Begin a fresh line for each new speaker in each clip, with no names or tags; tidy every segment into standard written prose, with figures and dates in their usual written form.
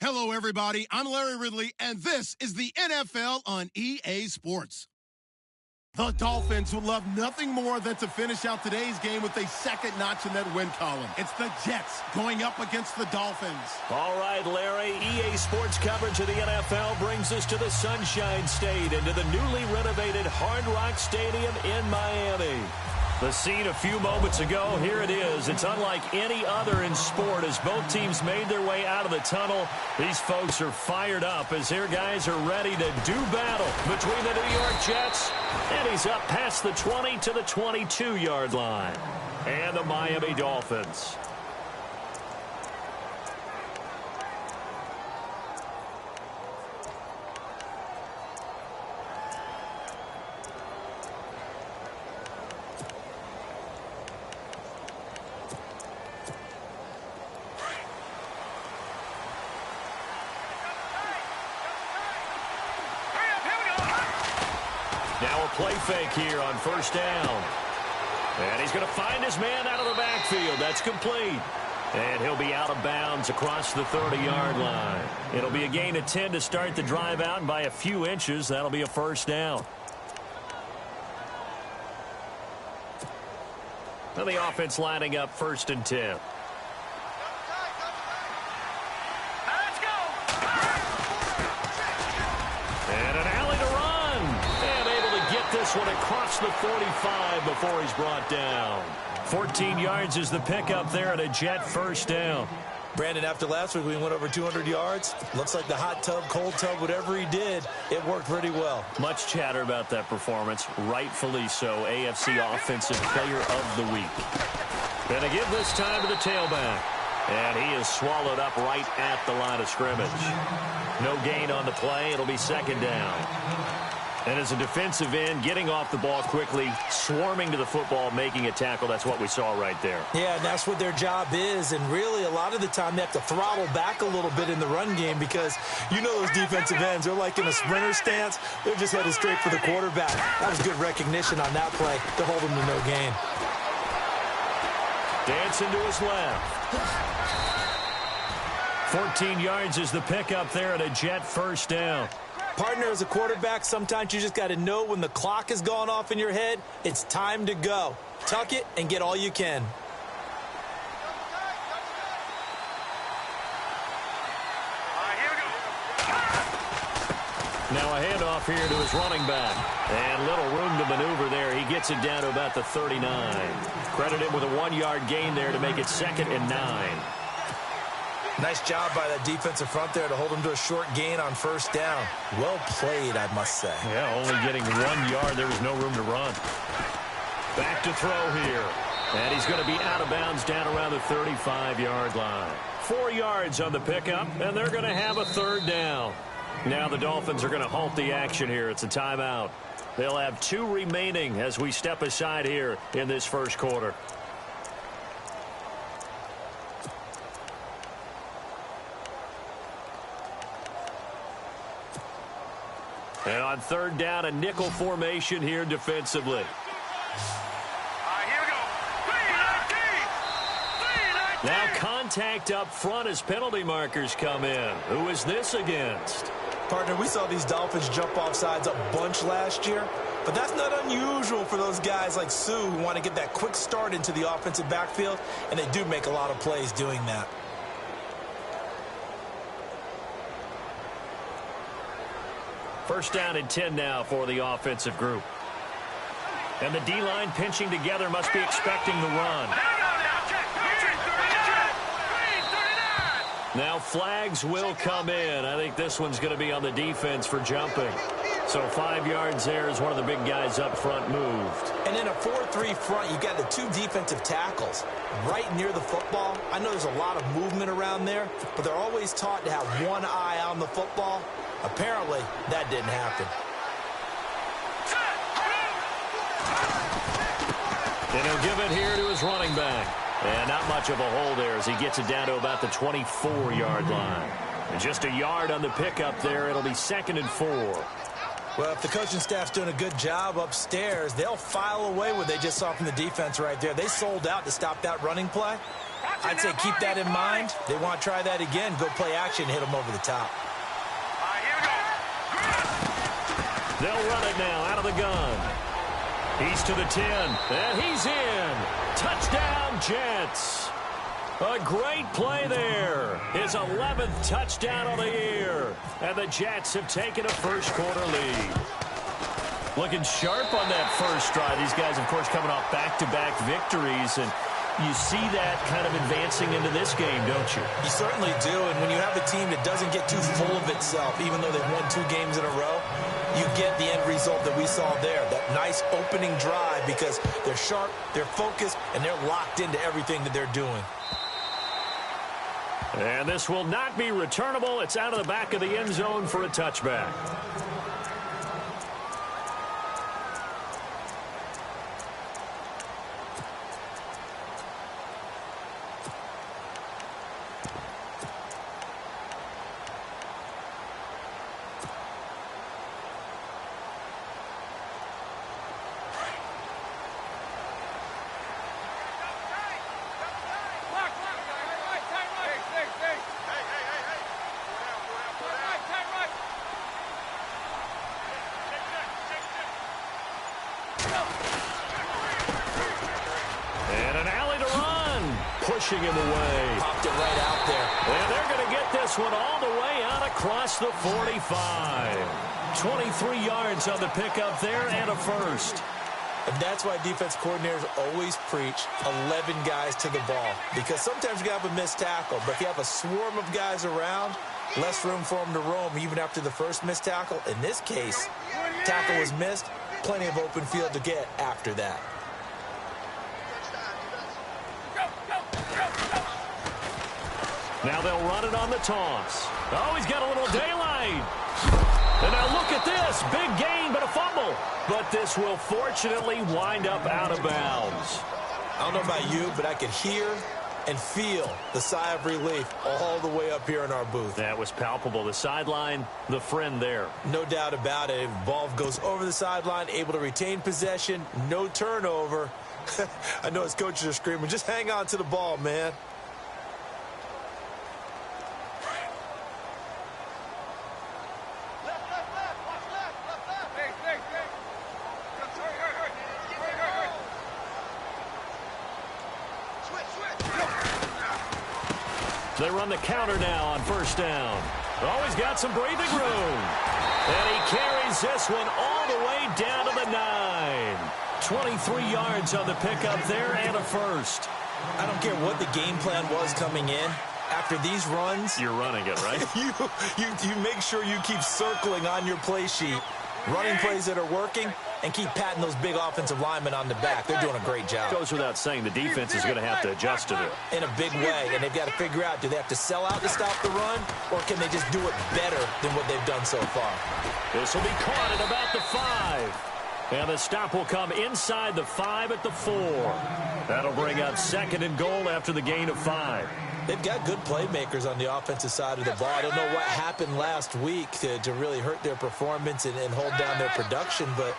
Hello, everybody. I'm Larry Ridley, and this is the NFL on EA Sports. The Dolphins would love nothing more than to finish out today's game with a second notch in that win column. It's the Jets going up against the Dolphins.
All right, Larry, EA Sports coverage of the NFL brings us to the Sunshine State and to the newly renovated Hard Rock Stadium in Miami. The scene a few moments ago, here it is. It's unlike any other in sport as both teams made their way out of the tunnel. These folks are fired up as their guys are ready to do battle between the New York Jets, and he's up past the 20 to the 22-yard line, and the Miami Dolphins. Now a play fake here on first down. And he's going to find his man out of the backfield. That's complete. And he'll be out of bounds across the 30-yard line. It'll be a gain of 10 to start the drive out, and by a few inches, that'll be a first down. And the offense lining up 1st and 10. This one across the 45 before he's brought down. 14 yards is the pickup there at a Jet first down.
Brandon, after last week we went over 200 yards. Looks like the hot tub, cold tub, whatever he did, it worked pretty well.
Much chatter about that performance. Rightfully so. AFC Offensive Player of the Week. Gonna give this time to the tailback. And he is swallowed up right at the line of scrimmage. No gain on the play. It'll be second down. And as a defensive end, getting off the ball quickly, swarming to the football, making a tackle, that's what we saw right there.
Yeah, and that's what their job is. And really, a lot of the time, they have to throttle back a little bit in the run game because you know those defensive ends, they're like in a sprinter stance. They're just headed straight for the quarterback. That was good recognition on that play to hold him to no gain.
Dancing to his left. 14 yards is the pickup there at a Jet first down.
Partner, as a quarterback, sometimes you just got to know when the clock has gone off in your head, it's time to go. Tuck it and get all you can.
Now a handoff here to his running back. And little room to maneuver there. He gets it down to about the 39. Credit him with a 1-yard gain there to make it 2nd and 9.
Nice job by that defensive front there to hold him to a short gain on first down. Well played, I must say.
Yeah, only getting 1 yard. There was no room to run. Back to throw here. And he's going to be out of bounds down around the 35-yard line. 4 yards on the pickup, and they're going to have a 3rd down. Now the Dolphins are going to halt the action here. It's a timeout. They'll have 2 remaining as we step aside here in this first quarter. And on 3rd down, a nickel formation here defensively.
Here we go.
Now contact up front as penalty markers come in. Who is this against?
Partner, we saw these Dolphins jump off sides a bunch last year, but that's not unusual for those guys like Sue who want to get that quick start into the offensive backfield, and they do make a lot of plays doing that.
First down and 10 now for the offensive group. And the D-line pinching together must be expecting the run. Now flags will come in. I think this one's going to be on the defense for jumping. So 5 yards there as one of the big guys up front moved.
And in a 4-3 front, you've got the 2 defensive tackles right near the football. I know there's a lot of movement around there, but they're always taught to have one eye on the football. Apparently, that didn't happen.
And he'll give it here to his running back. And not much of a hole there as he gets it down to about the 24-yard line. And just a yard on the pickup there. It'll be 2nd and 4.
Well, if the coaching staff's doing a good job upstairs, they'll file away what they just saw from the defense right there. They sold out to stop that running play. I'd say keep that in mind. They want to try that again. Go play action, hit them over the top.
Here we go.
They'll run it now out of the gun. He's to the 10, and he's in. Touchdown, Jets. A great play there. His 11th touchdown of the year. And the Jets have taken a first-quarter lead. Looking sharp on that first drive. These guys, of course, coming off back-to-back victories, and you see that kind of advancing into this game, don't you?
You certainly do, and when you have a team that doesn't get too full of itself, even though they've won 2 games in a row, you get the end result that we saw there, that nice opening drive, because they're sharp, they're focused, and they're locked into everything that they're doing.
And this will not be returnable. It's out of the back of the end zone for a touchback. Pushing him away.
Popped it right out there.
And they're going to get this one all the way out across the 45. 23 yards on the pickup there and a first.
And that's why defense coordinators always preach 11 guys to the ball. Because sometimes you have a missed tackle, but if you have a swarm of guys around, less room for them to roam even after the first missed tackle. In this case, tackle was missed, plenty of open field to get after that.
Now they'll run it on the toss. Oh, he's got a little daylight. And now look at this. Big gain, but a fumble. But this will fortunately wind up out of bounds.
I don't know about you, but I could hear and feel the sigh of relief all the way up here in our booth.
That was palpable. The sideline, the friend there.
No doubt about it. Ball goes over the sideline, able to retain possession, no turnover. I know his coaches are screaming, just hang on to the ball, man.
They run the counter now on first down. Oh, he's got some breathing room. And he carries this one all the way down to the 9. 23 yards on the pickup there and a first.
I don't care what the game plan was coming in. After these runs,
you're running it, right?
you make sure you keep circling on your play sheet, running plays that are working, and keep patting those big offensive linemen on the back. They're doing a great job.
Goes without saying the defense is going to have to adjust to it.
In a big way, and they've got to figure out, do they have to sell out to stop the run, or can they just do it better than what they've done so far?
This will be caught at about the 5. And the stop will come inside the 5 at the 4. That'll bring up 2nd and goal after the gain of 5.
They've got good playmakers on the offensive side of the ball. I don't know what happened last week to really hurt their performance and hold down their production, but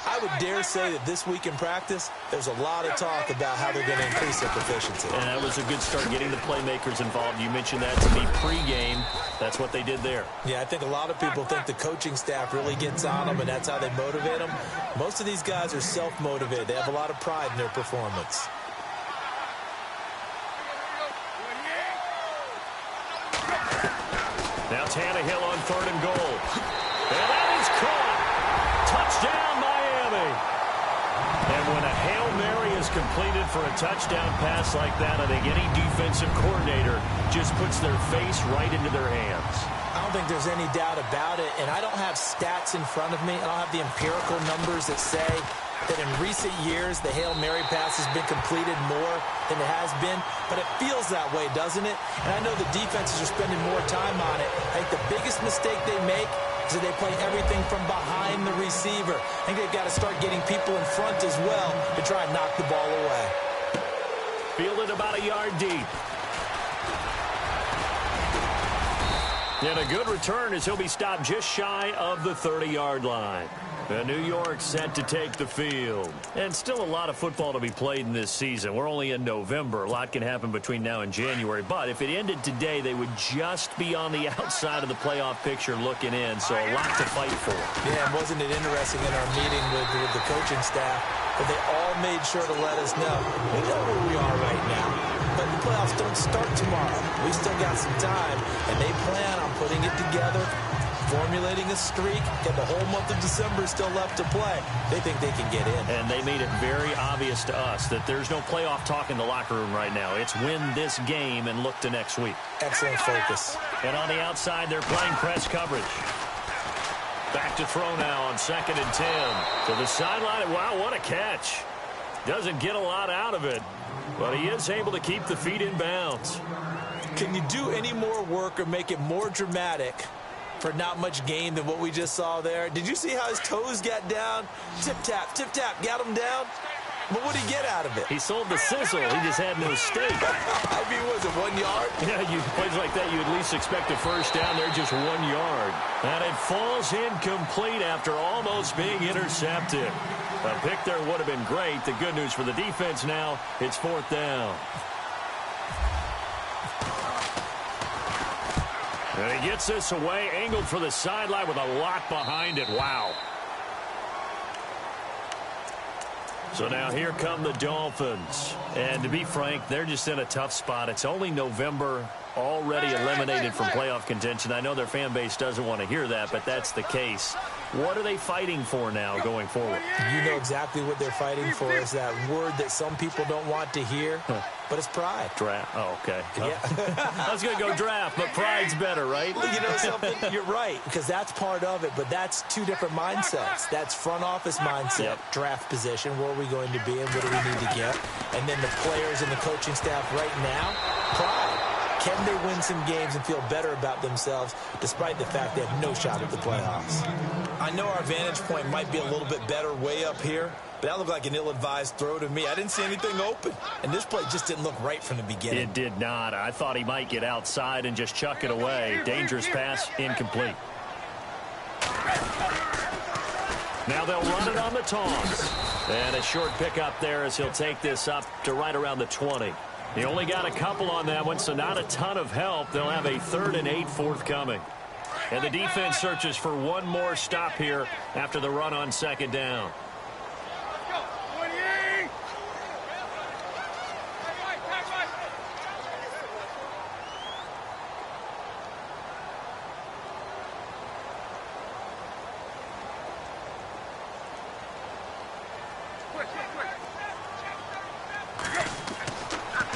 I would dare say that this week in practice, there's a lot of talk about how they're going to increase their proficiency.
And that was a good start getting the playmakers involved. You mentioned that to me pregame. That's what they did there.
Yeah, I think a lot of people think the coaching staff really gets on them, and that's how they motivate them. Most of these guys are self-motivated. They have a lot of pride in their performance.
Now Tannehill on 3rd and goal. And that is caught. Touchdown, Miami. And when a Hail Mary is completed for a touchdown pass like that, I think any defensive coordinator just puts their face right into their hands.
I don't think there's any doubt about it, and I don't have stats in front of me. I don't have the empirical numbers that say that in recent years the Hail Mary pass has been completed more than it has been, but it feels that way, doesn't it? And I know the defenses are spending more time on it. I think the biggest mistake they make is that they play everything from behind the receiver. I think they've got to start getting people in front as well to try and knock the ball away.
Fielded about a yard deep. And a good return as he'll be stopped just shy of the 30-yard line. New York set to take the field. And still a lot of football to be played in this season. We're only in November. A lot can happen between now and January. But if it ended today, they would just be on the outside of the playoff picture looking in. So a lot to fight for.
Yeah, and wasn't it interesting in our meeting with the coaching staff that they all made sure to let us know. We know where we are right now. But the playoffs don't start tomorrow. We still got some time. And they plan on putting it together, formulating a streak, got the whole month of December still left to play. They think they can get in.
And they made it very obvious to us that there's no playoff talk in the locker room right now. It's win this game and look to next week.
Excellent focus.
And on the outside, they're playing press coverage. Back to throw now on 2nd and 10. To the sideline. Wow, what a catch. Doesn't get a lot out of it, but he is able to keep the feet in bounds.
Can you do any more work or make it more dramatic for not much gain than what we just saw there? Did you see how his toes got down? Tip-tap, got him down. But what did he get out of it?
He sold the sizzle. He just had no steak.
I mean, was it 1 yard?
Yeah, plays like that, you at least expect a first down. They're just 1 yard. And it falls incomplete after almost being intercepted. A pick there would have been great. The good news for the defense now, it's 4th down. And he gets this away, angled for the sideline with a lot behind it. Wow. So now here come the Dolphins. And to be frank, they're just in a tough spot. It's only November, already eliminated from playoff contention. I know their fan base doesn't want to hear that, but that's the case. What are they fighting for now going forward?
You know exactly what they're fighting for. Is that word that some people don't want to hear, but it's pride.
Draft. Oh, okay.
Yeah.
I was going to go draft, but pride's better, right?
Well, you know something? You're right, because that's part of it, but that's two different mindsets. That's front office mindset, draft position, where are we going to be and what do we need to get? And then the players and the coaching staff right now, pride. Can they win some games and feel better about themselves despite the fact they have no shot at the playoffs? I know our vantage point might be a little bit better way up here, but that looked like an ill-advised throw to me. I didn't see anything open, and this play just didn't look right from the beginning.
It did not. I thought he might get outside and just chuck it away. Dangerous pass, incomplete. Now they'll run it on the toss. And a short pickup there as he'll take this up to right around the 20. He only got a couple on that one, so not a ton of help. They'll have a 3rd and 8 forthcoming. And the defense searches for one more stop here after the run on 2nd down.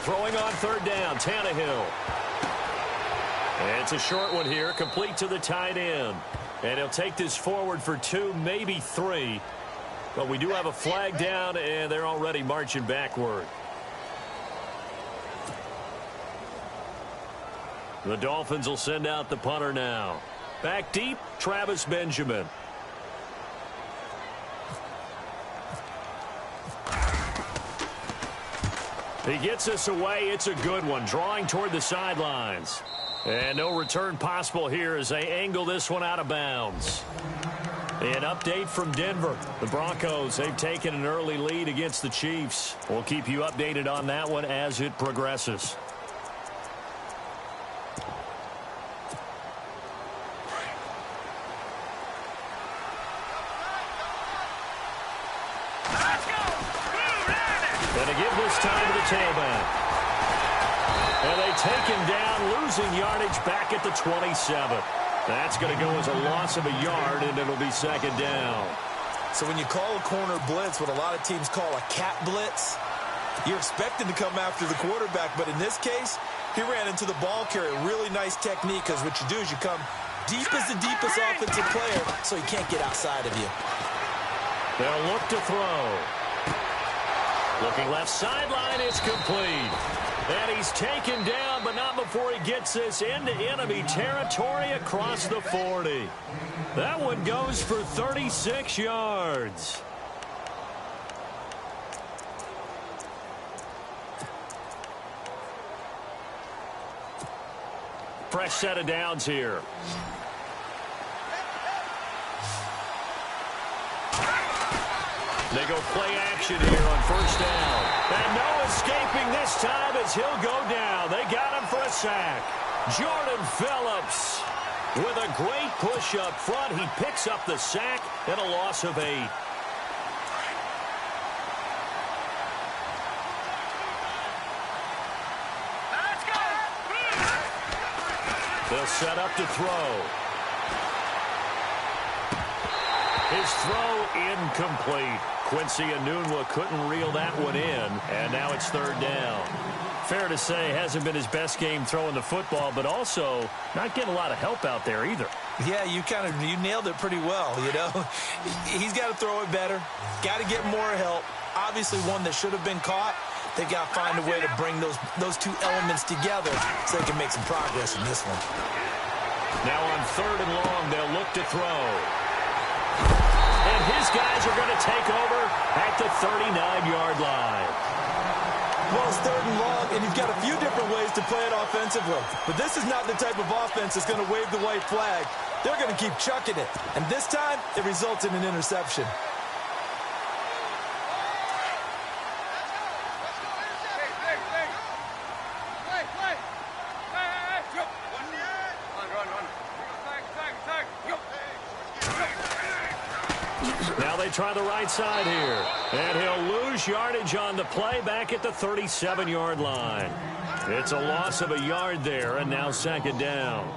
Throwing on 3rd down, Tannehill. And it's a short one here, complete to the tight end. And he'll take this forward for 2, maybe 3. But we do have a flag down, and they're already marching backward. The Dolphins will send out the punter now. Back deep, Travis Benjamin. He gets us away. It's a good one, drawing toward the sidelines. And no return possible here as they angle this one out of bounds. An update from Denver. The Broncos, they've taken an early lead against the Chiefs. We'll keep you updated on that one as it progresses. And to give this time to the tailback. And they take him down, losing yardage back at the 27. That's going to go as a loss of a yard, and it'll be 2nd down.
So when you call a corner blitz, what a lot of teams call a cat blitz, you're expecting to come after the quarterback. But in this case, he ran into the ball carrier. Really nice technique, because what you do is you come deep as the deepest offensive player, so he can't get outside of you.
They'll look to throw. Looking left sideline, it's complete. And he's taken down, but not before he gets this into enemy territory across the 40. That one goes for 36 yards. Fresh set of downs here. They go play action here on first down. And no escaping this time as he'll go down. They got him for a sack. Jordan Phillips with a great push up front. He picks up the sack and a loss of 8. They'll set up to throw. His throw incomplete. Quincy Enunwa couldn't reel that one in, and now it's third down. Fair to say, hasn't been his best game throwing the football, but also not getting a lot of help out there either.
Yeah, you nailed it pretty well, you know. He's got to throw it better, got to get more help. Obviously one that should have been caught. They've got to find a way to bring those two elements together so they can make some progress in this one.
Now on third and long, they'll look to throw. And his guys are going to take over at the 39-yard line.
Well, it's third and long, and you've got a few different ways to play it offensively. But this is not the type of offense that's going to wave the white flag. They're going to keep chucking it. And this time, it results in an interception.
Now they try the right side here. And he'll lose yardage on the play back at the 37-yard line. It's a loss of a yard there, and now second down.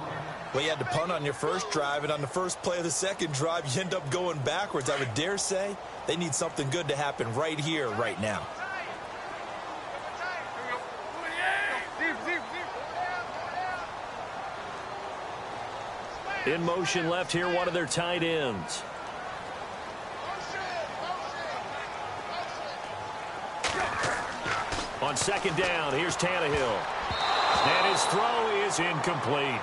Well, you had to punt on your first drive, and on the first play of the second drive, you end up going backwards. I would dare say they need something good to happen right here, right now.
In motion left here, one of their tight ends. On second down, here's Tannehill. And his throw is incomplete.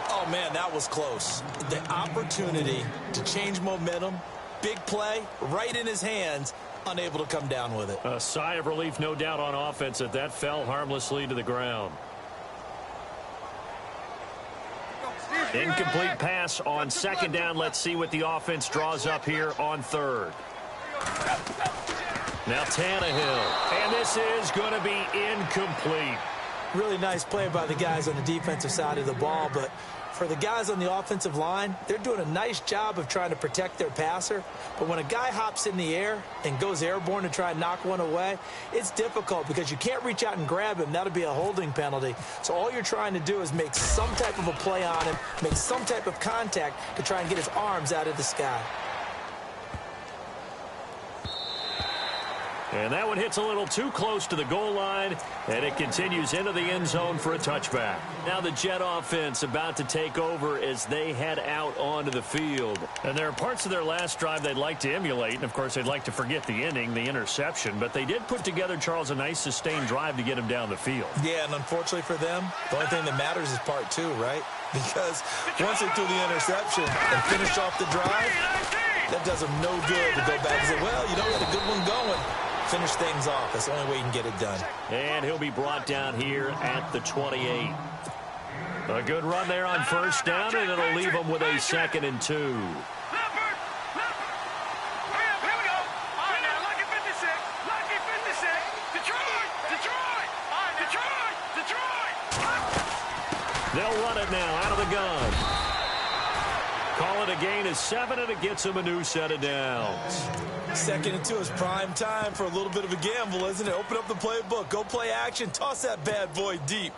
Oh, man, that was close. The opportunity to change momentum, big play, right in his hands, unable to come down with it.
A sigh of relief, no doubt, on offense that fell harmlessly to the ground. Incomplete pass on second down. Let's see what the offense draws up here on third. Now Tannehill, and this is going to be incomplete.
Really nice play by the guys on the defensive side of the ball, but for the guys on the offensive line, they're doing a nice job of trying to protect their passer. But when a guy hops in the air and goes airborne to try and knock one away, it's difficult because you can't reach out and grab him. That'll be a holding penalty. So all you're trying to do is make some type of a play on him, make some type of contact to try and get his arms out of the sky.
And that one hits a little too close to the goal line, and it continues into the end zone for a touchback. Now the Jet offense about to take over as they head out onto the field. And there are parts of their last drive they'd like to emulate, and of course they'd like to forget the inning, the interception, but they did put together, Charles, a nice sustained drive to get him down the field.
Yeah, and unfortunately for them, the only thing that matters is part two, right? Because once they threw the interception and finished off the drive, that does them no good to go back and say, well, you know, we had a good one going. Finish things off. That's the only way you can get it done.
And he'll be brought down here at the 28. A good run there on first down, and it'll leave him with a 2nd and 2. They'll run it now out of the gun. Call it a gain of 7, and it gets him a new set of downs.
2nd and 2 is prime time for a little bit of a gamble, isn't it? Open up the playbook, go play action, toss that bad boy deep.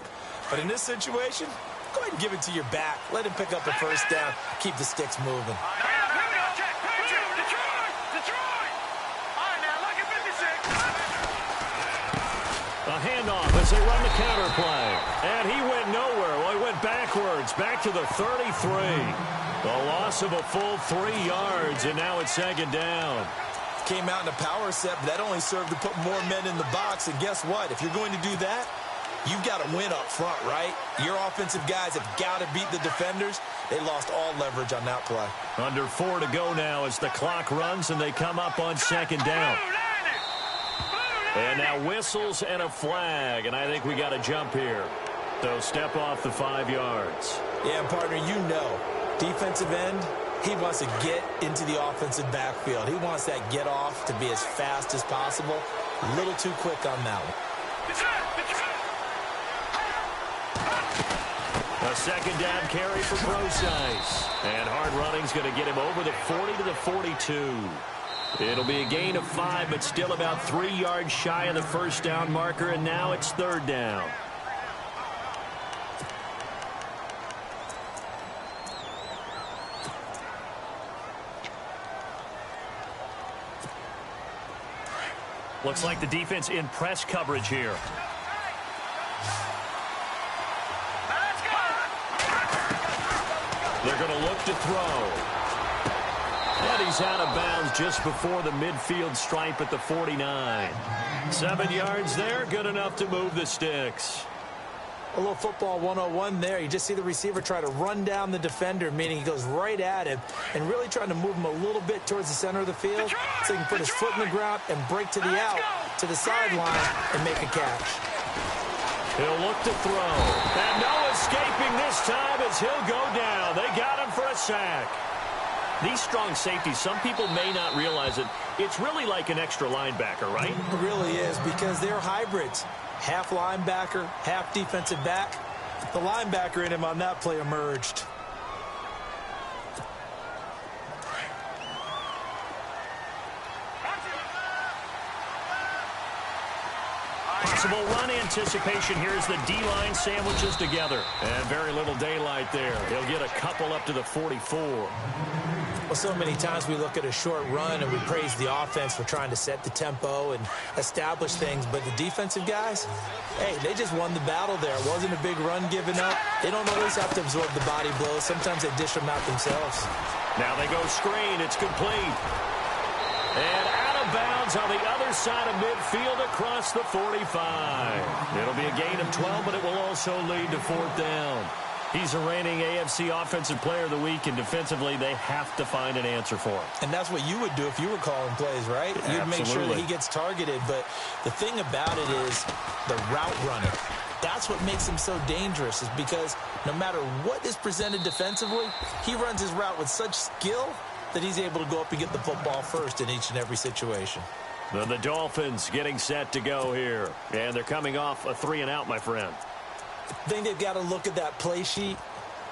But in this situation, go ahead and give it to your back. Let him pick up a first down, keep the sticks moving.
A handoff as they run the counter play. And he went nowhere. Well, he went backwards, back to the 33. The loss of a full 3 yards, and now it's 2nd down.
Came out in a power set, but that only served to put more men in the box. And guess what? If you're going to do that, you've got to win up front, right? Your offensive guys have got to beat the defenders. They lost all leverage on that play.
Under 4 to go now as the clock runs, and they come up on 2nd down. And now whistles and a flag, and I think we got a jump here. They'll step off the 5 yards.
Yeah, partner, you know, defensive end, He wants to get into the offensive backfield. He wants that get off to be as fast as possible. A little too quick on that one.
A second down carry for Procise. And hard running's going to get him over the 40 to the 42. It'll be a gain of 5, but still about 3 yards shy of the first down marker, and now it's third down. Looks like the defense in press coverage here. They're going to look to throw. And he's out of bounds just before the midfield stripe at the 49. 7 yards there, good enough to move the sticks.
A little football 101 there. You just see the receiver try to run down the defender, meaning he goes right at him and really trying to move him a little bit towards the center of the field so he can put his foot in the ground and break to the out, to the sideline, and make a catch.
He'll look to throw. And no escaping this time as he'll go down. They got him for a sack. These strong safeties, some people may not realize it. It's really like an extra linebacker, right?
It really is, because they're hybrids. Half linebacker, half defensive back. The linebacker in him on that play emerged.
Possible run anticipation here as the D-line sandwiches together. And very little daylight there. He'll get a couple up to the 44.
Well, so many times we look at a short run and we praise the offense for trying to set the tempo and establish things. But the defensive guys, hey, they just won the battle there. It wasn't a big run given up. They don't always have to absorb the body blows. Sometimes they dish them out themselves.
Now they go screen. It's complete. And out of bounds on the other side of midfield across the 45. It'll be a gain of 12, but it will also lead to fourth down. He's a reigning AFC Offensive Player of the Week, and defensively they have to find an answer for him.
And that's what you would do if you were calling plays, right?
Absolutely.
You'd make sure that he gets targeted. But the thing about it is the route running. That's what makes him so dangerous, is because no matter what is presented defensively, he runs his route with such skill that he's able to go up and get the football first in each and every situation.
The Dolphins getting set to go here. And they're coming off a 3-and-out, my friend.
I think they've got to look at that play sheet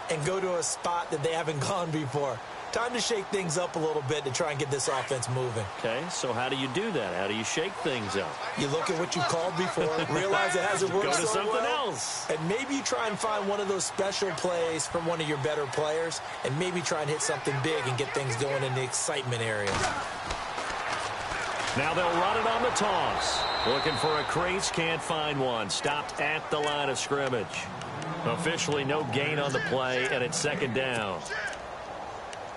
and go to a spot that they haven't gone before. Time to shake things up a little bit to try and get this offense moving.
Okay, so how do you do that? How do you shake things up?
You look at what you called before, realize it hasn't worked
Go to
so
something
well,
else.
and maybe you try and find one of those special plays from one of your better players, and maybe try and hit something big and get things going in the excitement area.
Now they'll run it on the toss. Looking for a crease, can't find one. Stopped at the line of scrimmage. Officially no gain on the play, and it's second down.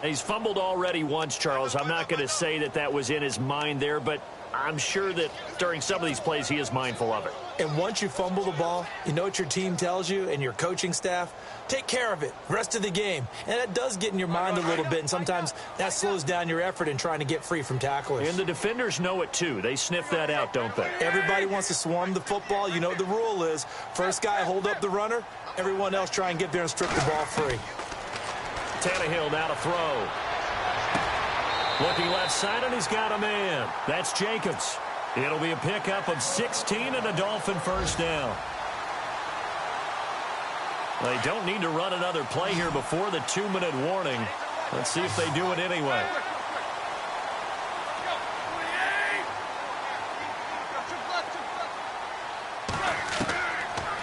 He's fumbled already once, Charles. I'm not going to say that that was in his mind there, but I'm sure that during some of these plays he is mindful of it.
And once you fumble the ball, you know what your team tells you and your coaching staff? Take care of it rest of the game. And that does get in your mind a little bit, and sometimes that slows down your effort in trying to get free from tacklers.
And the defenders know it too. They sniff that out, don't they?
Everybody wants to swarm the football. You know what the rule is. First guy hold up the runner. Everyone else try and get there and strip the ball free.
Tannehill now to throw. Looking left side, and he's got a man. That's Jacobs. It'll be a pickup of 16 and a Dolphin first down. They don't need to run another play here before the 2-minute warning. Let's see if they do it anyway.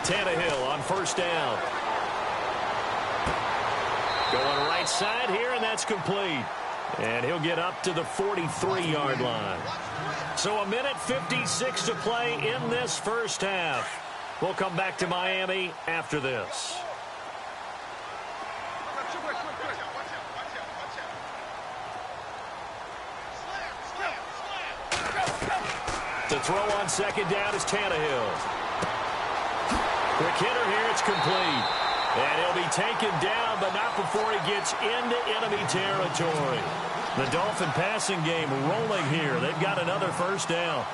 Tannehill on first down. Going right side here, and that's complete. And he'll get up to the 43-yard line. So a minute 56 to play in this first half. We'll come back to Miami after this. The throw on second down is Tannehill. Quick hitter here, it's complete. And he'll be taken down, but not before he gets into enemy territory. The Dolphin passing game rolling here. They've got another first down.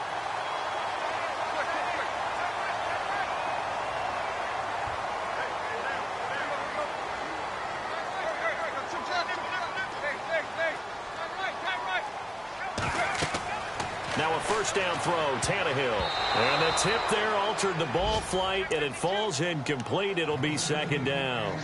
Now a first down throw, Tannehill. And the tip there altered the ball flight, and it falls incomplete. It'll be second down.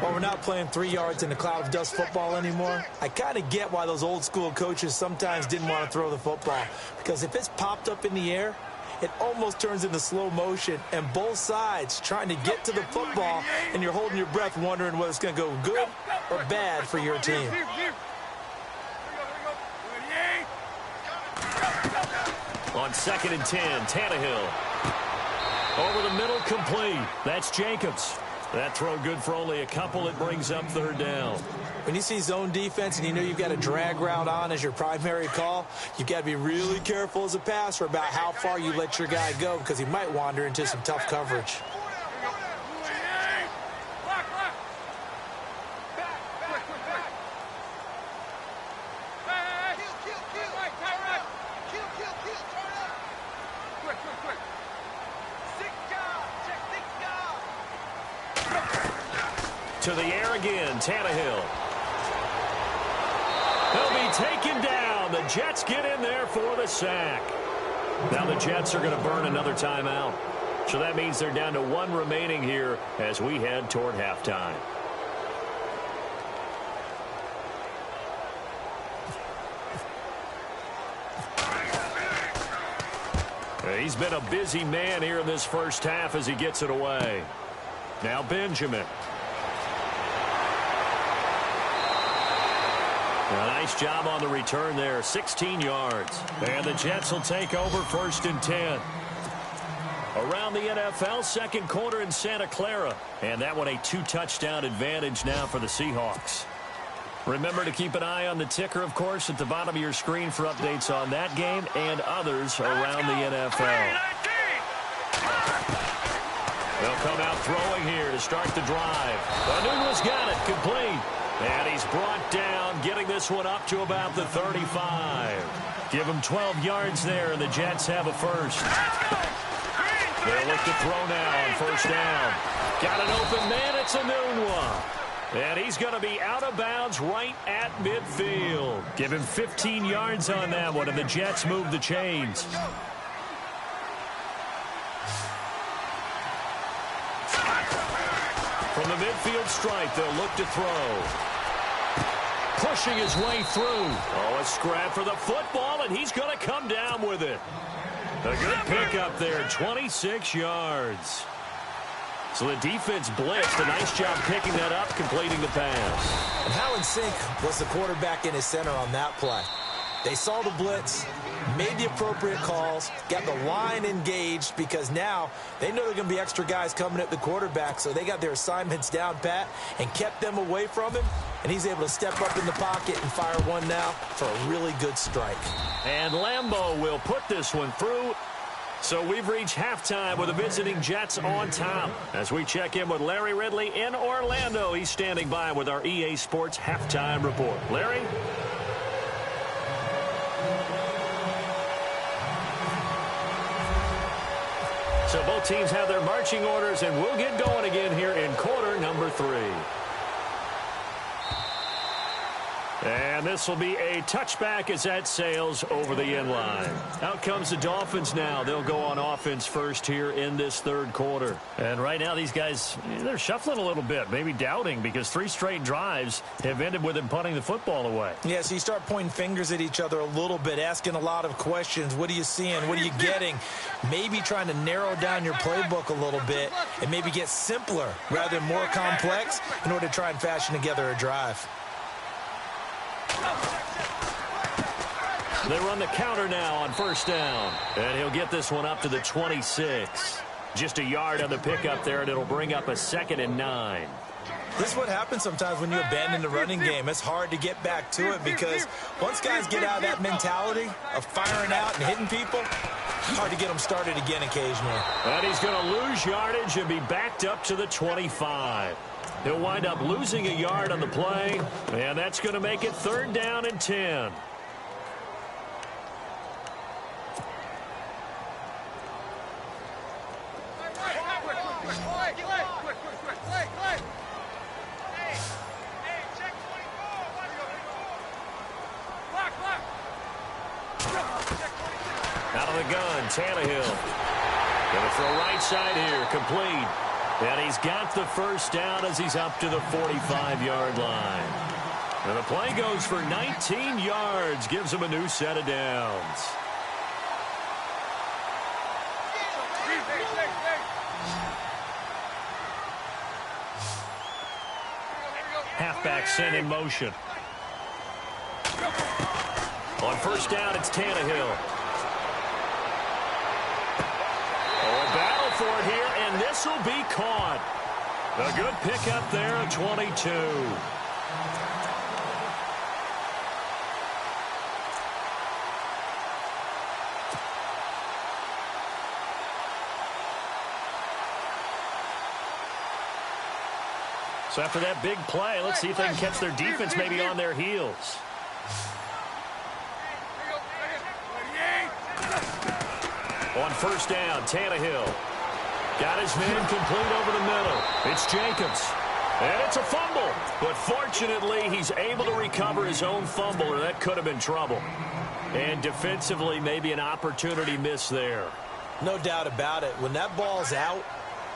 Well, we're not playing 3 yards in a cloud of dust football anymore. I kind of get why those old school coaches sometimes didn't want to throw the football. Because if it's popped up in the air, it almost turns into slow motion, and both sides trying to get to the football, and you're holding your breath wondering whether it's going to go good or bad for your team.
On 2nd and 10, Tannehill. Over the middle, complete. That's Jacobs. That throw good for only a couple. It brings up third down.
When you see zone defense and you know you've got a drag route on as your primary call, you've got to be really careful as a passer about how far you let your guy go because he might wander into some tough coverage.
To the air again, Tannehill. He'll be taken down. The Jets get in there for the sack. Now the Jets are going to burn another timeout. So that means they're down to 1 remaining here as we head toward halftime. He's been a busy man here in this first half as he gets it away. Now Benjamin. A nice job on the return there, 16 yards. And the Jets will take over 1st and 10. Around the NFL, second quarter in Santa Clara. And that one a 2-touchdown advantage now for the Seahawks. Remember to keep an eye on the ticker, of course, at the bottom of your screen for updates on that game and others around the NFL. They'll come out throwing here to start the drive. Anunu's got it, complete. And he's brought down, getting this one up to about the 35. Give him 12 yards there, and the Jets have a first. They'll look to throw now on first down. Got an open man, it's Anunua. And he's going to be out of bounds right at midfield. Give him 15 yards on that one, and the Jets move the chains. From the midfield stripe, they'll look to throw. Pushing his way through. Oh, a scrap for the football, and he's going to come down with it. A good pickup there, 26 yards. So the defense blitzed. A nice job picking that up, completing the pass.
And how in sync was the quarterback in his center on that play? They saw the blitz, made the appropriate calls, got the line engaged because now they know there are going to be extra guys coming at the quarterback, so they got their assignments down pat and kept them away from him, and he's able to step up in the pocket and fire one now for a really good strike.
And Lambeau will put this one through. So we've reached halftime with the visiting Jets on top. As we check in with Larry Ridley in Orlando, he's standing by with our EA Sports halftime report. Larry? So both teams have their marching orders, and we'll get going again here in quarter number 3. And this will be a touchback as that sails over the end line. Out comes the Dolphins now. They'll go on offense first here in this third quarter. And right now these guys, they're shuffling a little bit, maybe doubting, because 3 straight drives have ended with them punting the football away.
Yeah, so you start pointing fingers at each other a little bit, asking a lot of questions. What are you seeing? What are you getting? Maybe trying to narrow down your playbook a little bit and maybe get simpler rather than more complex in order to try and fashion together a drive.
They run the counter now on first down. And he'll get this one up to the 26. Just a yard on the pickup there, and it'll bring up a 2nd and 9.
This is what happens sometimes when you abandon the running game. It's hard to get back to it because once guys get out of that mentality of firing out and hitting people, it's hard to get them started again occasionally.
And he's going to lose yardage and be backed up to the 25. He'll wind up losing a yard on the play, and that's going to make it 3rd down and 10. Out of the gun, Tannehill. Going to throw right side here, complete. And he's got the first down as he's up to the 45-yard line. And the play goes for 19 yards, gives him a new set of downs. Halfback sent in motion. On first down, it's Tannehill. Oh, a battle for it here, and this will be caught. A good pickup there at 22. So after that big play, let's see if they can catch their defense maybe on their heels. On first down, Tannehill. Got his man complete over the middle. It's Jacobs. And it's a fumble. But fortunately, he's able to recover his own fumble, or that could have been trouble. And defensively, maybe an opportunity miss there.
No doubt about it. When that ball's out,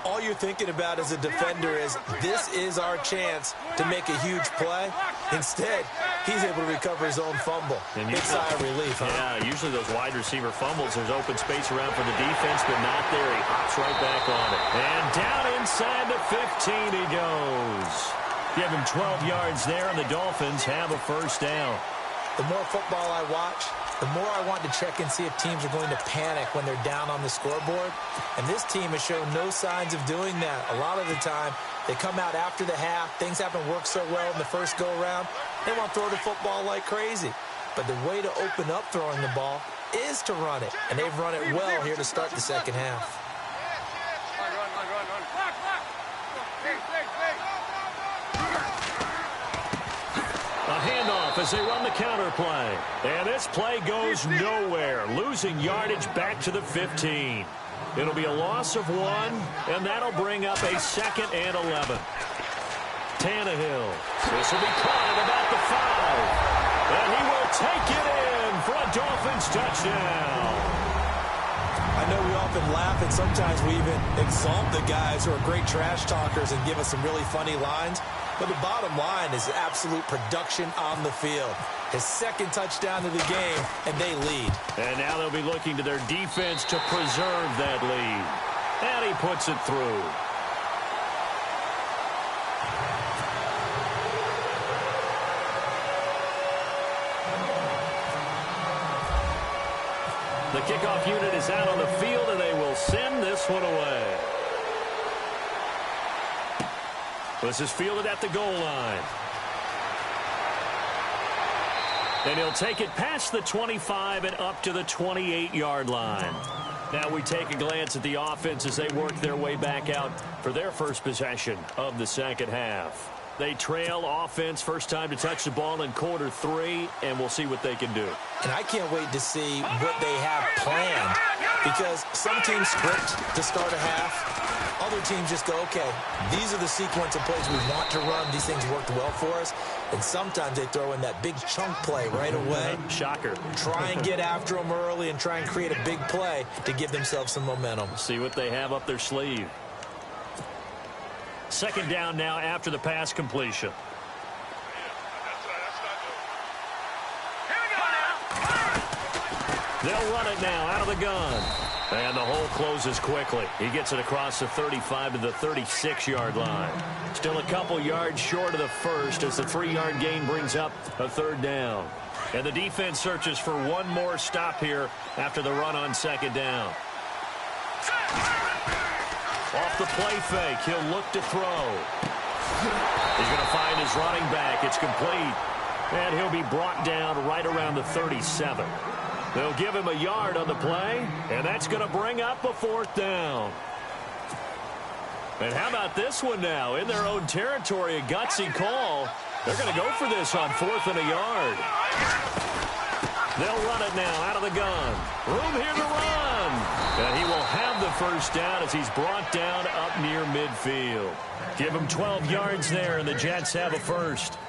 all you're thinking about as a defender is, this is our chance to make a huge play. Instead, he's able to recover his own fumble. Big sigh of relief, huh?
Yeah, usually those wide receiver fumbles, there's open space around for the defense, but not there. He hops right back on it. And down inside the 15 he goes. Give him 12 yards there, and the Dolphins have a first down.
The more football I watch, the more I want to check and see if teams are going to panic when they're down on the scoreboard. And this team has shown no signs of doing that. A lot of the time, they come out after the half. Things haven't worked so well in the first go-around. They want to throw the football like crazy. But the way to open up throwing the ball is to run it. And they've run it well here to start the second half.
A handoff as they run the counter play. And this play goes nowhere. Losing yardage back to the 15. It'll be a loss of 1, and that'll bring up a 2nd and 11. Tannehill. This will be caught at about the 5. And he will take it in for a Dolphins touchdown.
I know we often laugh, and sometimes we even exalt the guys who are great trash talkers and give us some really funny lines. But the bottom line is absolute production on the field. His 2nd touchdown of the game, and they lead.
And now they'll be looking to their defense to preserve that lead. And he puts it through. The kickoff unit is out on the field, and they will send this one away. This is fielded at the goal line. And he'll take it past the 25 and up to the 28-yard line. Now we take a glance at the offense as they work their way back out for their first possession of the second half. They trail offense, first time to touch the ball in quarter 3, and we'll see what they can do.
And I can't wait to see what they have planned, because some teams script to start a half. Other teams just go, okay, these are the sequence of plays we want to run. These things worked well for us. And sometimes they throw in that big chunk play right away.
Shocker.
Try and get after them early and try and create a big play to give themselves some momentum.
See what they have up their sleeve. 2nd down now after the pass completion. They'll run it now out of the gun. And the hole closes quickly. He gets it across the 35 to the 36-yard line. Still a couple yards short of the first as the 3-yard gain brings up a 3rd down. And the defense searches for one more stop here after the run on 2nd down. Off the play fake, he'll look to throw. He's going to find his running back. It's complete. And he'll be brought down right around the 37. They'll give him a yard on the play, and that's going to bring up a 4th down. And how about this one now? In their own territory, a gutsy call. They're going to go for this on 4th and a yard. They'll run it now out of the gun. Room here to run. And he will have the first down as he's brought down up near midfield. Give him 12 yards there, and the Jets have a first.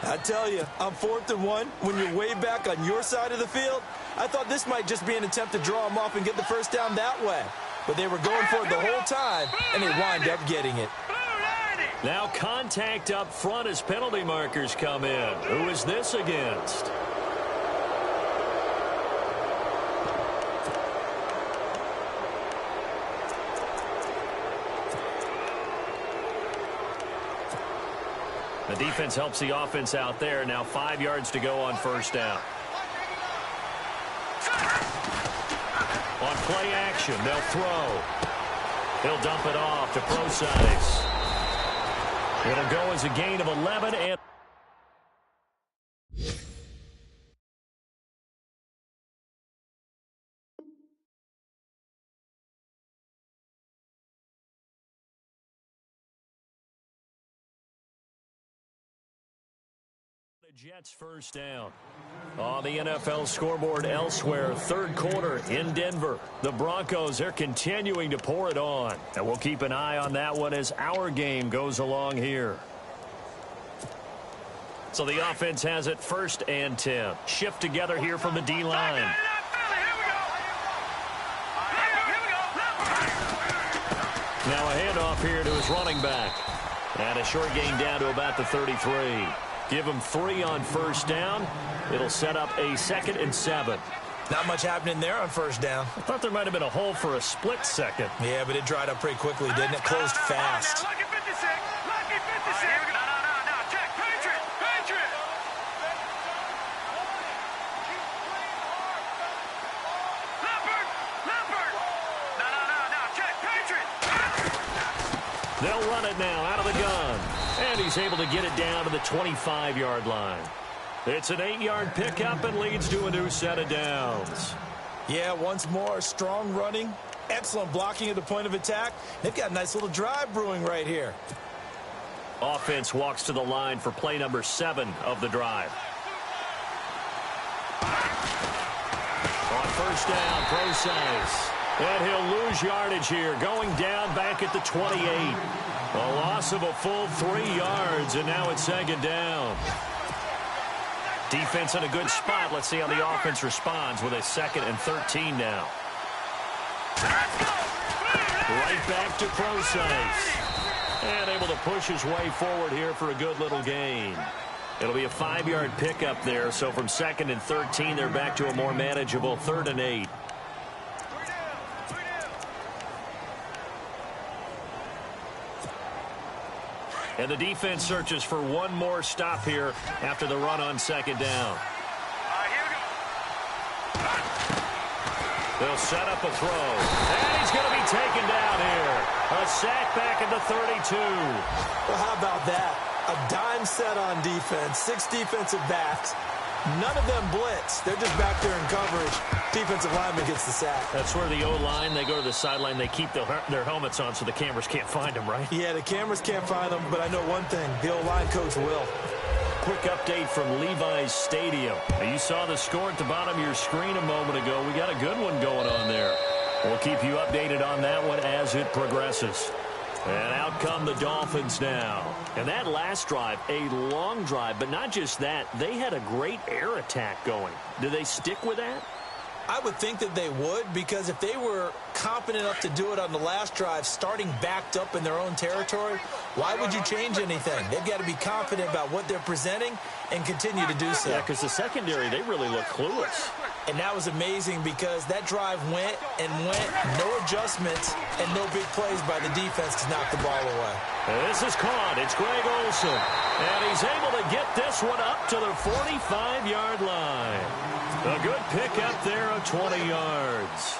I tell you, on 4th and 1, when you're way back on your side of the field, I thought this might just be an attempt to draw them off and get the first down that way. But they were going for it the whole time, and they wind up getting it.
Now contact up front as penalty markers come in. Who is this against? The defense helps the offense out there. Now 5 yards to go on first down. On play action, they'll throw. He'll dump it off to Procise. It'll go as a gain of 11 and Jets first down. On the NFL scoreboard elsewhere, third quarter in Denver. The Broncos, they're continuing to pour it on. And we'll keep an eye on that one as our game goes along here. So the offense has it 1st and 10. Shift together here from the D-line. Now a handoff here to his running back. And a short gain down to about the 33. Give him 3 on first down. It'll set up a 2nd and 7.
Not much happening there on first down.
I thought there might have been a hole for a split second.
Yeah, but it dried up pretty quickly, didn't it? Closed fast.
Lucky 56. Lucky 56. No. Check. Patriot. Leopard. No. Check. Patriot.
They'll run it now out of the gun. And he's able to get it down to the 25-yard line. It's an 8-yard pickup and leads to a new set of downs.
Yeah, once more, strong running, excellent blocking at the point of attack. They've got a nice little drive brewing right here.
Offense walks to the line for play number 7 of the drive. On first down, Procise. And he'll lose yardage here, going down back at the 28. A loss of a full 3 yards, and now it's 2nd down. Defense in a good spot. Let's see how the offense responds with a 2nd and 13 now. Right back to Procise. And able to push his way forward here for a good little gain. It'll be a 5-yard pickup there, so from 2nd and 13, they're back to a more manageable 3rd and 8. And the defense searches for one more stop here after the run on 2nd down. They'll set up a throw. And he's going to be taken down here. A sack back at the 32.
Well, how about that? A dime set on defense. 6 defensive backs. None of them blitz. They're just back there in coverage. Defensive lineman gets the sack.
That's where the O-line, they go to the sideline, they keep their helmets on so the cameras can't find them, right?
Yeah, the cameras can't find them, but I know one thing. The O-line coach will.
Quick update from Levi's Stadium. Now, you saw the score at the bottom of your screen a moment ago. We got a good one going on there. We'll keep you updated on that one as it progresses. And out come the Dolphins now. And that last drive, a long drive, but not just that. They had a great air attack going. Do they stick with that?
I would think that they would, because if they were confident enough to do it on the last drive, starting backed up in their own territory, why would you change anything? They've got to be confident about what they're presenting and continue to do so.
Yeah, because the secondary, they really look clueless.
And that was amazing because that drive went and went, no adjustments and no big plays by the defense to knock the ball away.
And this is caught. It's Greg Olsen. And he's able to get this one up to the 45-yard line. A good pickup there of 20 yards.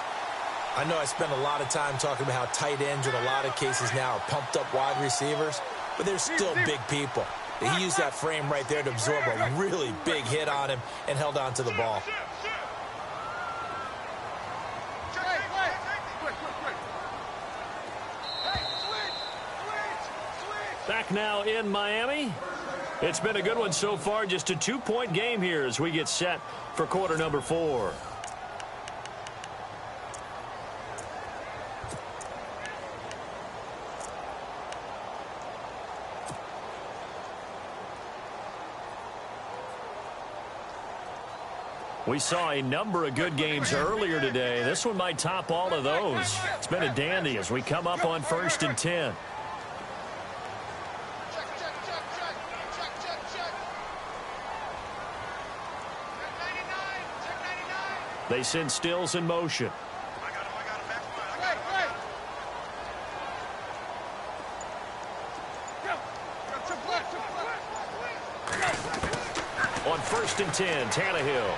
I know I spend a lot of time talking about how tight ends in a lot of cases now are pumped up wide receivers, but they're still big people. He used that frame right there to absorb a really big hit on him and held on to the ball.
Back now in Miami. It's been a good one so far. Just a 2-point game here as we get set for quarter number 4. We saw a number of good games earlier today. This one might top all of those. It's been a dandy as we come up on 1st and 10. They send Stills in motion. On 1st and 10, Tannehill.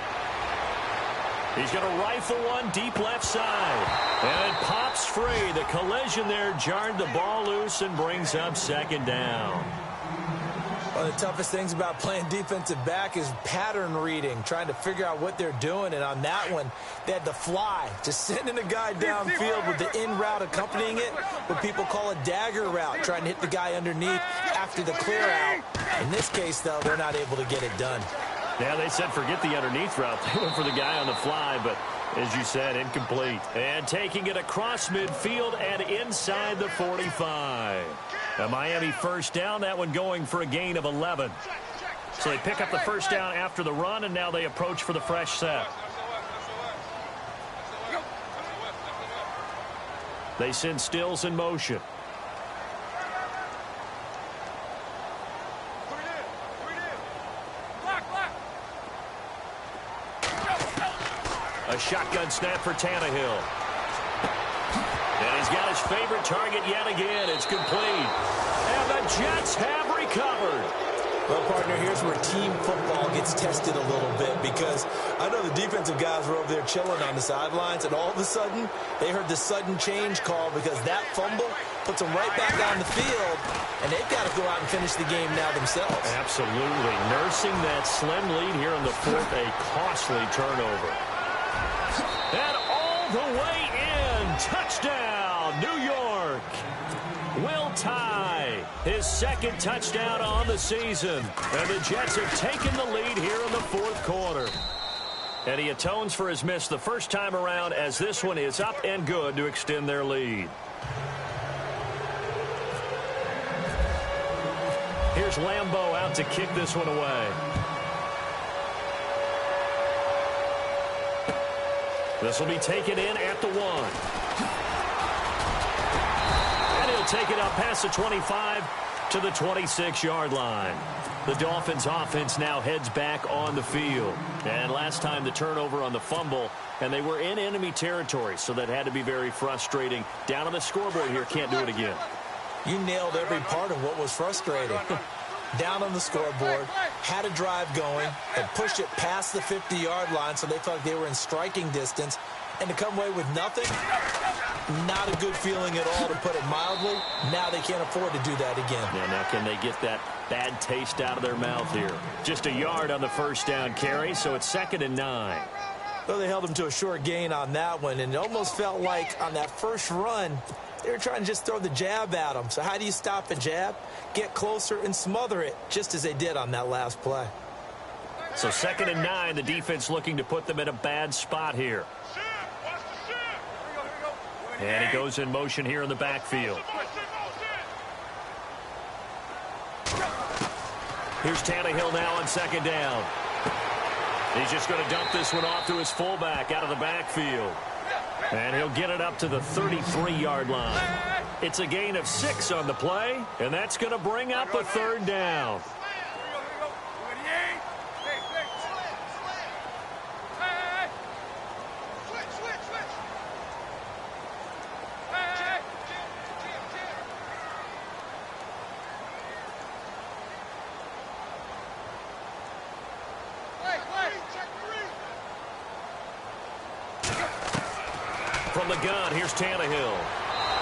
He's going to rifle one deep left side. And it pops free. The collision there jarred the ball loose and brings up 2nd down.
One of the toughest things about playing defensive back is pattern reading, trying to figure out what they're doing. And on that one, they had the fly, just sending a guy downfield with the in route accompanying it, what people call a dagger route, trying to hit the guy underneath after the clear out. In this case, though, they're not able to get it done.
Yeah, they said forget the underneath route. They went for the guy on the fly, but as you said, incomplete. And taking it across midfield and inside the 45. A Miami 1st down, that one going for a gain of 11. So they pick up the 1st down after the run, and now they approach for the fresh set. They send Stills in motion. A shotgun snap for Tannehill. And he's got his favorite target yet again. It's complete. And the Jets have recovered.
Well, partner, here's where team football gets tested a little bit, because I know the defensive guys were over there chilling on the sidelines, and all of a sudden they heard the sudden change call because that fumble puts them right back on the field, and they've got to go out and finish the game now themselves.
Absolutely. Nursing that slim lead here in the 4th, a costly turnover. And all the way in. Touchdown, New York. Will Tye, his 2nd touchdown on the season. And the Jets have taken the lead here in the 4th quarter. And he atones for his miss the first time around, as this one is up and good to extend their lead. Here's Lambeau out to kick this one away. This will be taken in at the 1. And he'll take it up past the 25 to the 26-yard line. The Dolphins offense now heads back on the field. And last time the turnover on the fumble, and they were in enemy territory, so that had to be very frustrating. Down on the scoreboard here, can't do it again.
You nailed every part of what was frustrating. Down on the scoreboard, had a drive going, and pushed it past the 50-yard line, so they thought they were in striking distance, and to come away with nothing, not a good feeling at all, to put it mildly. Now they can't afford to do that again.
Yeah, now can they get that bad taste out of their mouth here? Just a yard on the 1st down carry, so it's 2nd and 9.
Well, they held them to a short gain on that one, and it almost felt like on that first run, they were trying to just throw the jab at them. So how do you stop a jab? Get closer and smother it, just as they did on that last play.
So 2nd and 9, the defense looking to put them in a bad spot here. And he goes in motion here in the backfield. Here's Tannehill now on 2nd down. He's just going to dump this one off to his fullback out of the backfield. And he'll get it up to the 33-yard line. It's a gain of 6 on the play, and that's going to bring up a 3rd down. From the gun, here's Tannehill.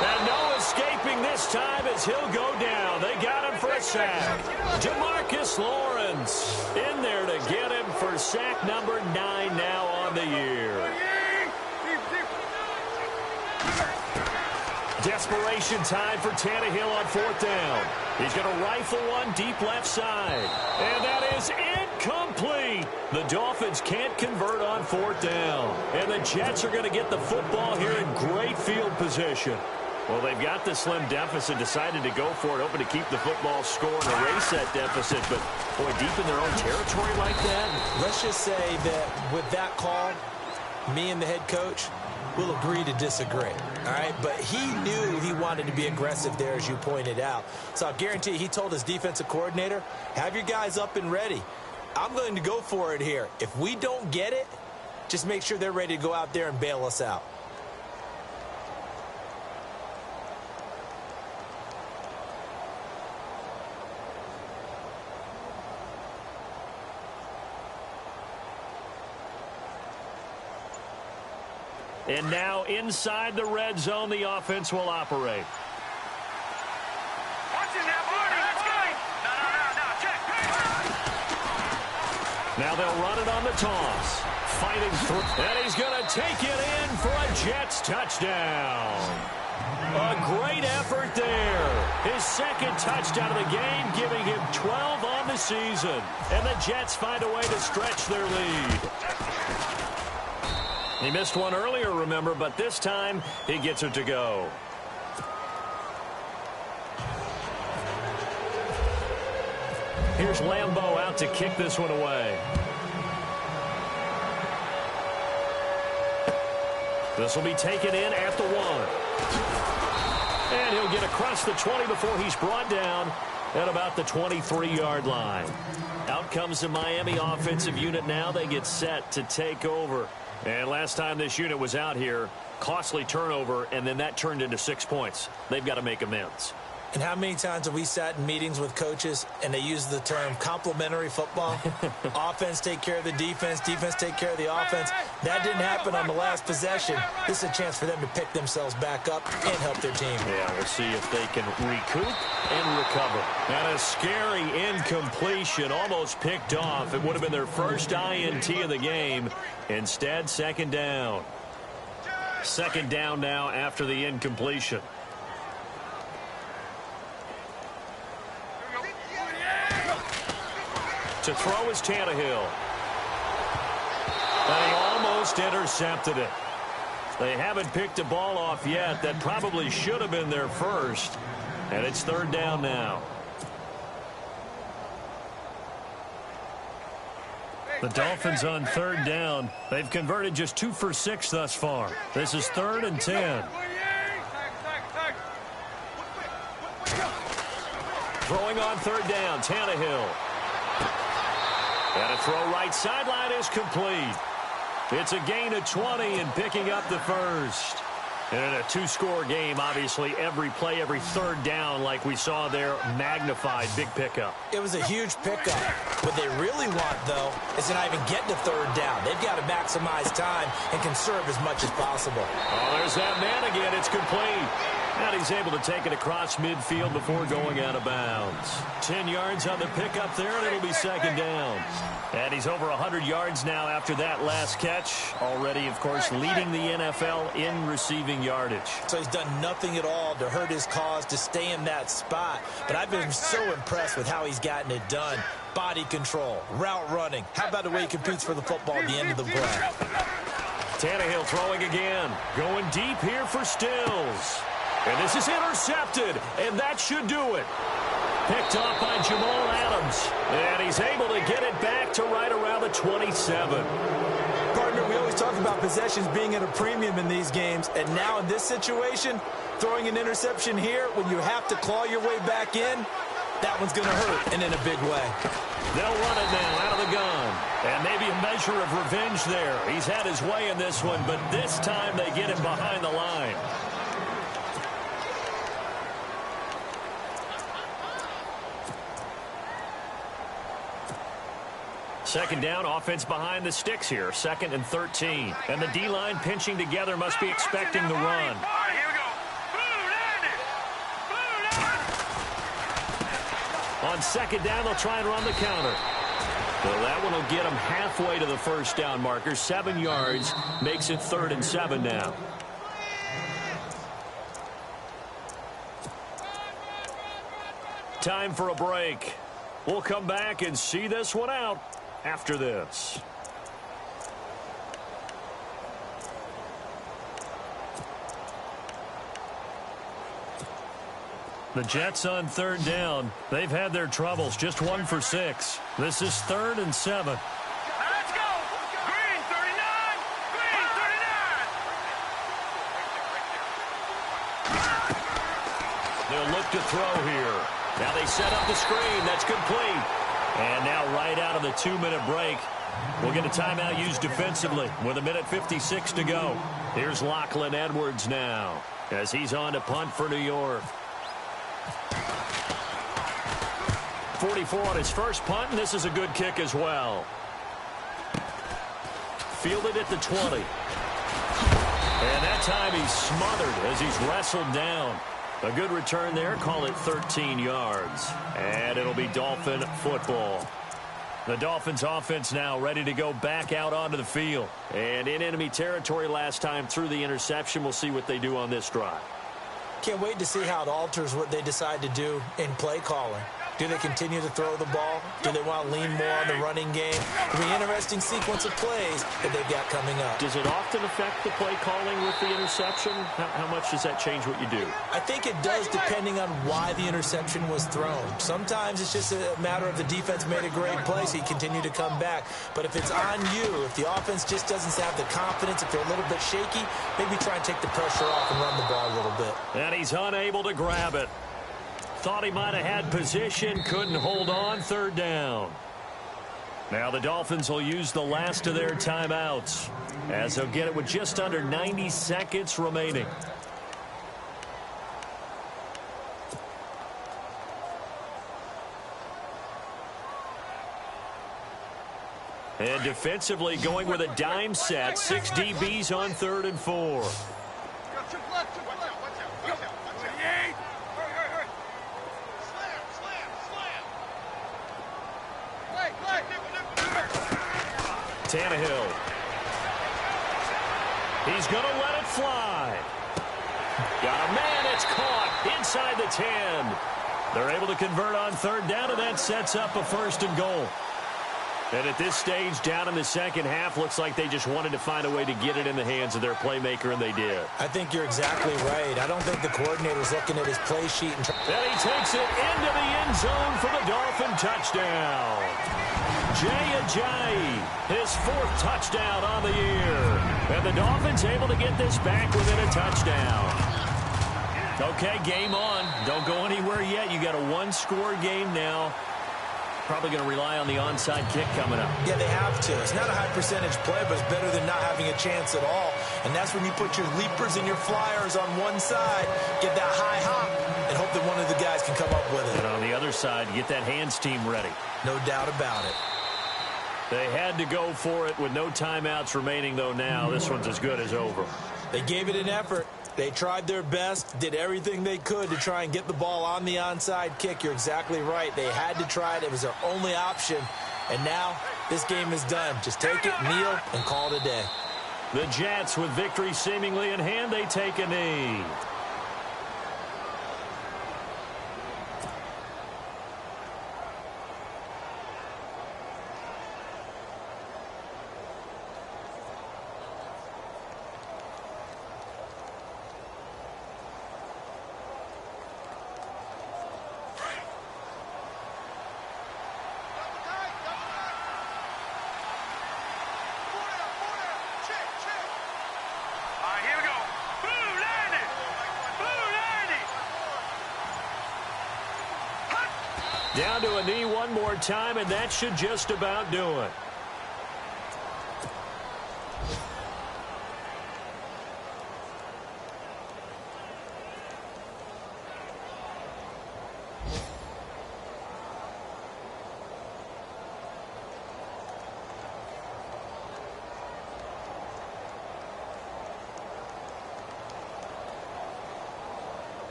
And no escaping this time as he'll go down. They got him for a sack. Jamarcus Lawrence in there to get him for sack number 9 now on the year. Desperation time for Tannehill on 4th down. He's going to rifle one deep left side. And that is incomplete. The Dolphins can't convert on 4th down. And the Jets are going to get the football here in great field position. Well, they've got the slim deficit, decided to go for it, hoping to keep the football score and erase that deficit. But, boy, deep in their own territory like that.
Let's just say that with that call, me and the head coach will agree to disagree. All right, but he knew he wanted to be aggressive there, as you pointed out. So I'll guarantee you, he told his defensive coordinator, have your guys up and ready. I'm going to go for it here. If we don't get it, just make sure they're ready to go out there and bail us out.
And now inside the red zone, the offense will operate.
Watching that ball. Let's go. No, check.
Now they'll run it on the toss. Fighting through. And he's going to take it in for a Jets touchdown. A great effort there. His second touchdown of the game, giving him 12 on the season. And the Jets find a way to stretch their lead. He missed one earlier, remember, but this time he gets it to go. Here's Lambeau out to kick this one away. This will be taken in at the 1. And he'll get across the 20 before he's brought down at about the 23-yard line. Out comes the Miami offensive unit now. They get set to take over. And last time this unit was out here, costly turnover, and then that turned into 6 points. They've got to make amends.
And how many times have we sat in meetings with coaches and they use the term complementary football? Offense take care of the defense, defense take care of the offense. That didn't happen on the last possession. This is a chance for them to pick themselves back up and help their team.
Yeah, we'll see if they can recoup and recover. And a scary incompletion, almost picked off. It would have been their first INT of the game. Instead, second down. Second down now after the incompletion. To throw is Tannehill. And he almost intercepted it. They haven't picked a ball off yet. That probably should have been their first. And it's third down now. The Dolphins on third down. They've converted just 2 for 6 thus far. This is 3rd and 10. Throwing on third down, Tannehill. And a throw right sideline is complete. It's a gain of 20 and picking up the first. And in a 2-score game, obviously, every play, every third down, like we saw there, magnified, big pickup.
It was a huge pickup. What they really want, though, is to not even get to third down. They've got to maximize time and conserve as much as possible.
Oh, there's that man again. It's complete. And he's able to take it across midfield before going out of bounds. 10 yards on the pickup there, and it'll be second down. And he's over 100 yards now after that last catch. Already, of course, leading the NFL in receiving yardage.
So he's done nothing at all to hurt his cause, to stay in that spot. But I've been so impressed with how he's gotten it done. Body control, route running. How about the way he competes for the football at the end of the play?
Tannehill throwing again. Going deep here for Stills. And this is intercepted, and that should do it. Picked off by Jamal Adams. And he's able to get it back to right around the 27.
Partner, we always talk about possessions being at a premium in these games. And now in this situation, throwing an interception here when you have to claw your way back in, that one's going to hurt, and in a big way.
They'll run it now out of the gun. And maybe a measure of revenge there. He's had his way in this one, but this time they get him behind the line. Second down, offense behind the sticks here. 2nd and 13. And the D-line pinching together, must be expecting the run.
All right, here we go.
On second down, they'll try and run the counter. Well, that one will get them halfway to the first down marker. 7 yards makes it 3rd and 7 now. Time for a break. We'll come back and see this one out after this. The Jets on third down. They've had their troubles, just 1 for 6. This is 3rd and 7.
Let's go. Green 39. Green 39.
They'll look to throw here. Now they set up the screen. That's complete. And now right out of the 2-minute break, we'll get a timeout used defensively with 1:56 to go. Here's Lachlan Edwards now as he's on to punt for New York. 44 on his first punt, and this is a good kick as well. Fielded at the 20. And that time he's smothered as he's wrestled down. A good return there. Call it 13 yards. And it'll be Dolphin football. The Dolphins offense now ready to go back out onto the field. And in enemy territory last time through the interception. We'll see what they do on this drive.
Can't wait to see how it alters what they decide to do in play calling. Do they continue to throw the ball? Do they want to lean more on the running game? It'll be an interesting sequence of plays that they've got coming up.
Does it often affect the play calling with the interception? How much does that change what you do?
I think it does depending on why the interception was thrown. Sometimes it's just a matter of the defense made a great play, so you continue to come back. But if it's on you, if the offense just doesn't have the confidence, if they're a little bit shaky, maybe try and take the pressure off and run the ball a little bit.
And he's unable to grab it. Thought he might have had position, couldn't hold on, 3rd down. Now the Dolphins will use the last of their timeouts as they'll get it with just under 90 seconds remaining. And defensively going with a dime set, 6 DBs on 3rd and 4. Tannehill. He's going to let it fly. Got a man. It's caught inside the 10. They're able to convert on 3rd down, and that sets up a 1st and goal. And at this stage, down in the second half, looks like they just wanted to find a way to get it in the hands of their playmaker, and they did.
I think you're exactly right. I don't think the coordinator's looking at his play sheet. And
he takes it into the end zone for the Dolphin touchdown. Jay Ajayi, his 4th touchdown on the year. And the Dolphins able to get this back within a touchdown. Okay, game on. Don't go anywhere yet. You got a 1-score game now. Probably going to rely on the onside kick coming up.
Yeah, they have to. It's not a high percentage play, but it's better than not having a chance at all. And that's when you put your leapers and your flyers on one side, get that high hop, and hope that one of the guys can come up with it.
And on the other side, get that hands team ready.
No doubt about it.
They had to go for it with no timeouts remaining, though, now. This one's as good as over.
They gave it an effort. They tried their best, did everything they could to try and get the ball on the onside kick. You're exactly right. They had to try it. It was their only option. And now this game is done. Just take it, kneel, and call it a day.
The Jets, with victory seemingly in hand, they take a knee. Down to a knee one more time, and that should just about do it.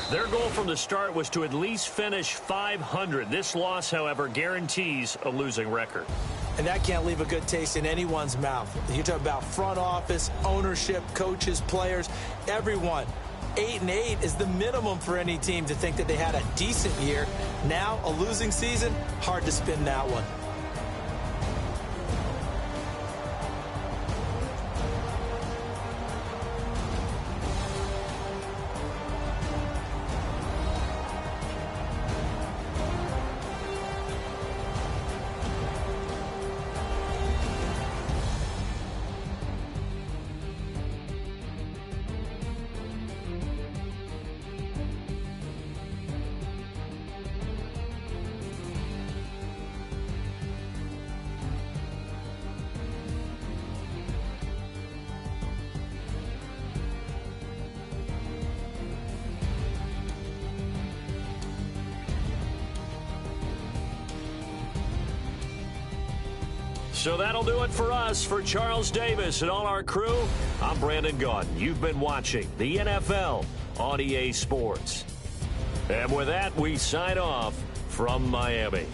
Their goal from the start was to at least finish 500. This loss, however, guarantees a losing record.
And that can't leave a good taste in anyone's mouth. You talk about front office, ownership, coaches, players, everyone. 8-8 is the minimum for any team to think that they had a decent year. Now, a losing season, hard to spin that one.
So that'll do it for us. For Charles Davis and all our crew, I'm Brandon Gaudin. You've been watching the NFL on EA Sports. And with that, we sign off from Miami.